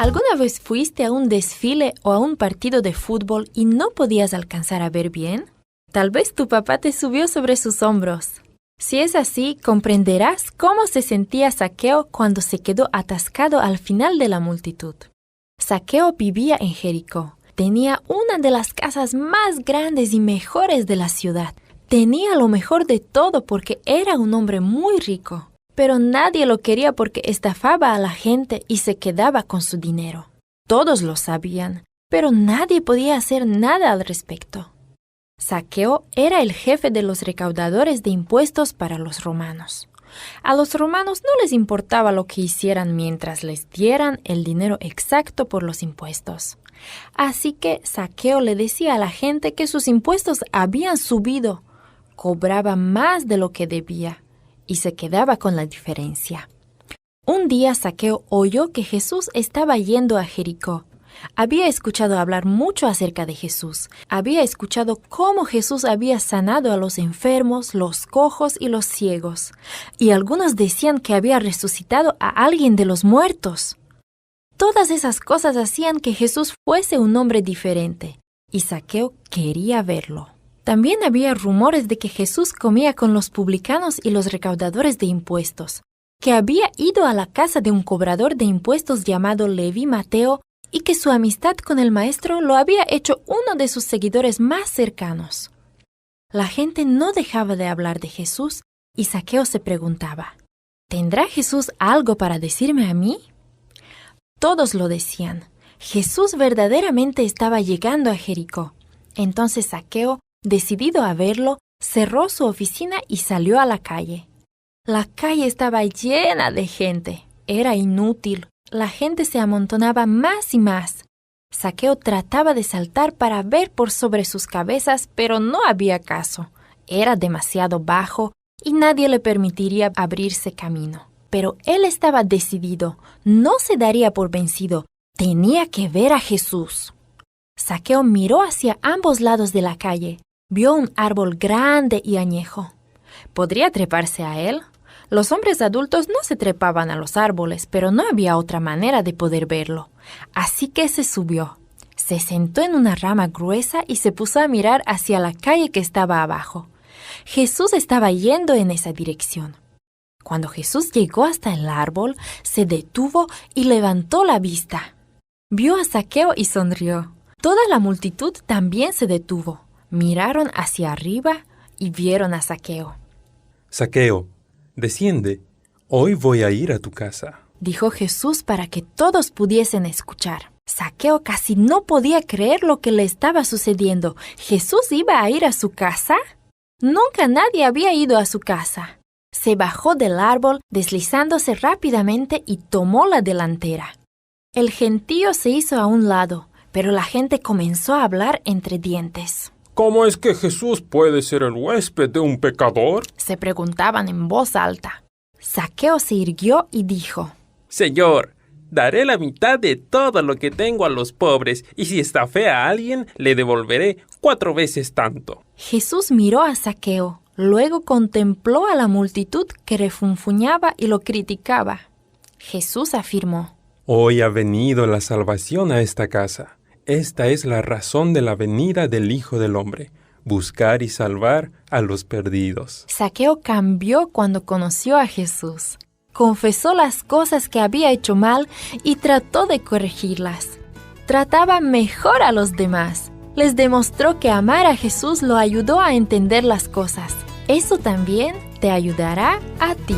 ¿Alguna vez fuiste a un desfile o a un partido de fútbol y no podías alcanzar a ver bien? Tal vez tu papá te subió sobre sus hombros. Si es así, comprenderás cómo se sentía Zaqueo cuando se quedó atascado al final de la multitud. Zaqueo vivía en Jericó. Tenía una de las casas más grandes y mejores de la ciudad. Tenía lo mejor de todo porque era un hombre muy rico. Pero nadie lo quería porque estafaba a la gente y se quedaba con su dinero. Todos lo sabían, pero nadie podía hacer nada al respecto. Zaqueo era el jefe de los recaudadores de impuestos para los romanos. A los romanos no les importaba lo que hicieran mientras les dieran el dinero exacto por los impuestos. Así que Zaqueo le decía a la gente que sus impuestos habían subido, cobraba más de lo que debía y se quedaba con la diferencia. Un día Zaqueo oyó que Jesús estaba yendo a Jericó. Había escuchado hablar mucho acerca de Jesús. Había escuchado cómo Jesús había sanado a los enfermos, los cojos y los ciegos. Y algunos decían que había resucitado a alguien de los muertos. Todas esas cosas hacían que Jesús fuese un hombre diferente. Y Zaqueo quería verlo. También había rumores de que Jesús comía con los publicanos y los recaudadores de impuestos, que había ido a la casa de un cobrador de impuestos llamado Leví Mateo y que su amistad con el maestro lo había hecho uno de sus seguidores más cercanos. La gente no dejaba de hablar de Jesús y Zaqueo se preguntaba, ¿tendrá Jesús algo para decirme a mí? Todos lo decían. Jesús verdaderamente estaba llegando a Jericó. Entonces Zaqueo, decidido a verlo, cerró su oficina y salió a la calle. La calle estaba llena de gente. Era inútil. La gente se amontonaba más y más. Zaqueo trataba de saltar para ver por sobre sus cabezas, pero no había caso. Era demasiado bajo y nadie le permitiría abrirse camino. Pero él estaba decidido. No se daría por vencido. Tenía que ver a Jesús. Zaqueo miró hacia ambos lados de la calle. Vio un árbol grande y añejo. ¿Podría treparse a él? Los hombres adultos no se trepaban a los árboles, pero no había otra manera de poder verlo. Así que se subió. Se sentó en una rama gruesa y se puso a mirar hacia la calle que estaba abajo. Jesús estaba yendo en esa dirección. Cuando Jesús llegó hasta el árbol, se detuvo y levantó la vista. Vio a Zaqueo y sonrió. Toda la multitud también se detuvo. Miraron hacia arriba y vieron a Zaqueo. Zaqueo, desciende. Hoy voy a ir a tu casa, dijo Jesús para que todos pudiesen escuchar. Zaqueo casi no podía creer lo que le estaba sucediendo. ¿Jesús iba a ir a su casa? Nunca nadie había ido a su casa. Se bajó del árbol, deslizándose rápidamente y tomó la delantera. El gentío se hizo a un lado, pero la gente comenzó a hablar entre dientes. ¿Cómo es que Jesús puede ser el huésped de un pecador? Se preguntaban en voz alta. Zaqueo se irguió y dijo: Señor, daré la mitad de todo lo que tengo a los pobres, y si estafé a alguien, le devolveré 4 veces tanto. Jesús miró a Zaqueo, luego contempló a la multitud que refunfuñaba y lo criticaba. Jesús afirmó: Hoy ha venido la salvación a esta casa. Esta es la razón de la venida del Hijo del Hombre, buscar y salvar a los perdidos. Zaqueo cambió cuando conoció a Jesús. Confesó las cosas que había hecho mal y trató de corregirlas. Trataba mejor a los demás. Les demostró que amar a Jesús lo ayudó a entender las cosas. Eso también te ayudará a ti.